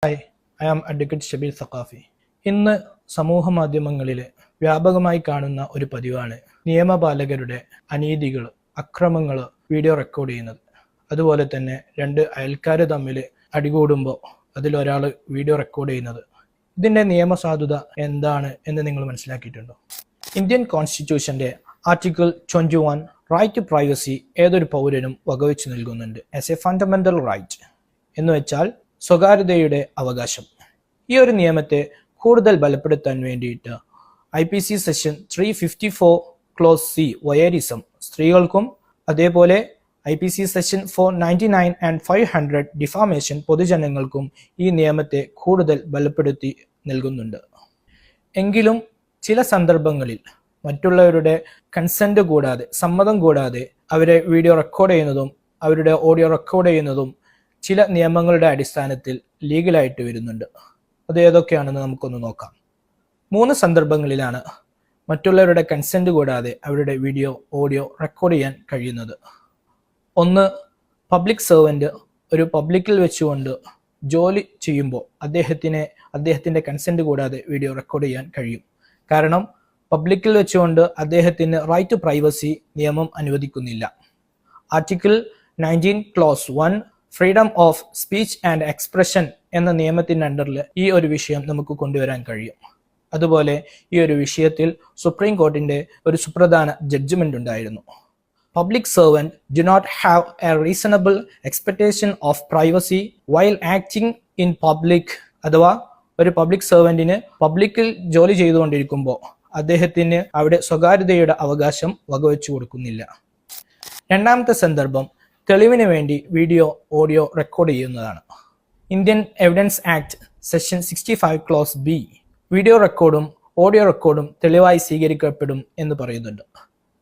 Hi, I am advocate Shabeer Saqafi. ഇന്ന് സമൂഹ മാധ്യമങ്ങളിൽ വ്യാപകമായി കാണുന്ന ഒരു പതിവാണ് നിയമപാലകരുടെ അനീതികൾ, അക്രമങ്ങൾ വീഡിയോ റെക്കോർഡ് ചെയ്യുന്നത്. അതുപോലെ തന്നെ രണ്ട് അയൽക്കാർ തമ്മിൽ അടികൂടുമ്പോൾ അതിലൊരാൾ വീഡിയോ റെക്കോർഡ് ചെയ്യുന്നത്. ഇതിൻ്റെ നിയമസാധുത എന്താണ് എന്ന് നിങ്ങൾ മനസ്സിലാക്കിയിട്ടുണ്ടോ? ഇന്ത്യൻ കോൺസ്റ്റിറ്റ്യൂഷൻ്റെ ആർട്ടിക്കിൾ 21 റൈറ്റ് ടു പ്രൈവസി ഏതൊരു പൗരനും വകവെച്ച് നൽകുന്നുണ്ട്. ആസ് എ ഫണ്ടമെന്റൽ റൈറ്റ് എന്ന് വെച്ചാൽ സ്വകാര്യതയുടെ അവകാശം. ഈ ഒരു നിയമത്തെ കൂടുതൽ ബലപ്പെടുത്താൻ വേണ്ടിയിട്ട് IPC സെക്ഷൻ 354 ക്ലോസ് C വയേരിസം സ്ത്രീകൾക്കും, അതേപോലെ IPC സെക്ഷൻ 499 and 500 ഡിഫാമേഷൻ പൊതുജനങ്ങൾക്കും ഈ നിയമത്തെ കൂടുതൽ ബലപ്പെടുത്തി നൽകുന്നുണ്ട്. എങ്കിലും ചില സന്ദർഭങ്ങളിൽ മറ്റുള്ളവരുടെ കൺസെന്റ് കൂടാതെ, സമ്മതം കൂടാതെ അവരെ വീഡിയോ റെക്കോർഡ് ചെയ്യുന്നതും അവരുടെ ഓഡിയോ റെക്കോർഡ് ചെയ്യുന്നതും ചില നിയമങ്ങളുടെ അടിസ്ഥാനത്തിൽ ലീഗലായിട്ട് വരുന്നുണ്ട്. അത് ഏതൊക്കെയാണെന്ന് നമുക്കൊന്ന് നോക്കാം. 3 സന്ദർഭങ്ങളിലാണ് മറ്റുള്ളവരുടെ കൺസെന്റ് കൂടാതെ അവരുടെ വീഡിയോ, ഓഡിയോ റെക്കോർഡ് ചെയ്യാൻ കഴിയുന്നത്. ഒന്ന്, പബ്ലിക് സെർവൻറ്റ് ഒരു പബ്ലിക്കിൽ വെച്ചുകൊണ്ട് ജോലി ചെയ്യുമ്പോൾ അദ്ദേഹത്തിൻ്റെ കൺസെന്റ് കൂടാതെ വീഡിയോ റെക്കോർഡ് ചെയ്യാൻ കഴിയും. കാരണം പബ്ലിക്കിൽ വെച്ചുകൊണ്ട് അദ്ദേഹത്തിന് റൈറ്റ് ടു പ്രൈവസി നിയമം അനുവദിക്കുന്നില്ല. Article 19 close 1 freedom of speech and expression എന്ന നിയമത്തിൻ്റെ അണ്ടറിൽ ഈ ഒരു വിഷയം നമുക്ക് കൊണ്ടുവരാൻ കഴിയും. അതുപോലെ ഈ ഒരു വിഷയത്തിൽ സുപ്രീം കോർട്ടിൻ്റെ ഒരു സുപ്രധാന ജഡ്ജ്മെന്റ് ഉണ്ടായിരുന്നു. Public servant do not have a reasonable expectation of privacy while acting in public. അഥവാ ഒരു പബ്ലിക് സെർവൻറ്റിന് പബ്ലിക്കിൽ ജോലി ചെയ്തുകൊണ്ടിരിക്കുമ്പോൾ അദ്ദേഹത്തിന് അവിടെ സ്വകാര്യതയുടെ അവകാശം വകവെച്ചു കൊടുക്കുന്നില്ല. രണ്ടാമത്തെ സന്ദർഭം തെളിവിന് വേണ്ടി വീഡിയോ, ഓഡിയോ റെക്കോർഡ് ചെയ്യുന്നതാണ്. Indian evidence act section 65 close B video റെക്കോർഡും ഓഡിയോ റെക്കോർഡും തെളിവായി സ്വീകരിക്കപ്പെടും എന്ന് പറയുന്നുണ്ട്.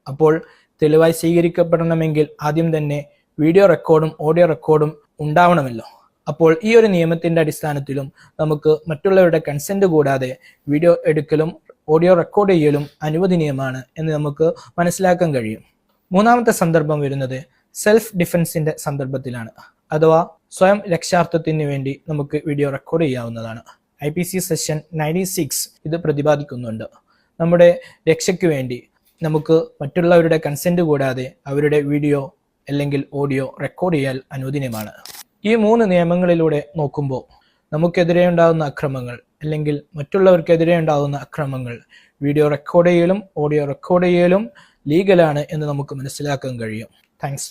അപ്പോൾ തെളിവായി സ്വീകരിക്കപ്പെടണമെങ്കിൽ ആദ്യം തന്നെ വീഡിയോ റെക്കോർഡും ഓഡിയോ റെക്കോർഡും ഉണ്ടാവണമല്ലോ. അപ്പോൾ ഈ ഒരു നിയമത്തിൻ്റെ അടിസ്ഥാനത്തിലും നമുക്ക് മറ്റുള്ളവരുടെ കൺസെന്റ് കൂടാതെ വീഡിയോ എടുക്കലും ഓഡിയോ റെക്കോർഡ് ചെയ്യലും അനുവദനീയമാണ് എന്ന് നമുക്ക് മനസ്സിലാക്കാൻ കഴിയും. മൂന്നാമത്തെ സന്ദർഭം വരുന്നത് സെൽഫ് ഡിഫൻസിന്റെ സന്ദർഭത്തിലാണ്. അഥവാ സ്വയം രക്ഷാർത്ഥത്തിന് വേണ്ടി നമുക്ക് വീഡിയോ റെക്കോർഡ് ചെയ്യാവുന്നതാണ്. IPC സെക്ഷൻ 96 ഇത് പ്രതിപാദിക്കുന്നുണ്ട്. നമ്മുടെ രക്ഷയ്ക്ക് വേണ്ടി നമുക്ക് മറ്റുള്ളവരുടെ കൺസെന്റ് കൂടാതെ അവരുടെ വീഡിയോ അല്ലെങ്കിൽ ഓഡിയോ റെക്കോർഡ് ചെയ്യാൻ അനുവദനീയമാണ്. ഈ 3 നിയമങ്ങളിലൂടെ നോക്കുമ്പോൾ നമുക്കെതിരെ ഉണ്ടാകുന്ന അക്രമങ്ങൾ അല്ലെങ്കിൽ മറ്റുള്ളവർക്കെതിരെ ഉണ്ടാകുന്ന അക്രമങ്ങൾ വീഡിയോ റെക്കോർഡ് ചെയ്യലും ഓഡിയോ റെക്കോർഡ് ചെയ്യലും ലീഗലാണ് എന്ന് നമുക്ക് മനസ്സിലാക്കാൻ കഴിയും. താങ്ക്സ്.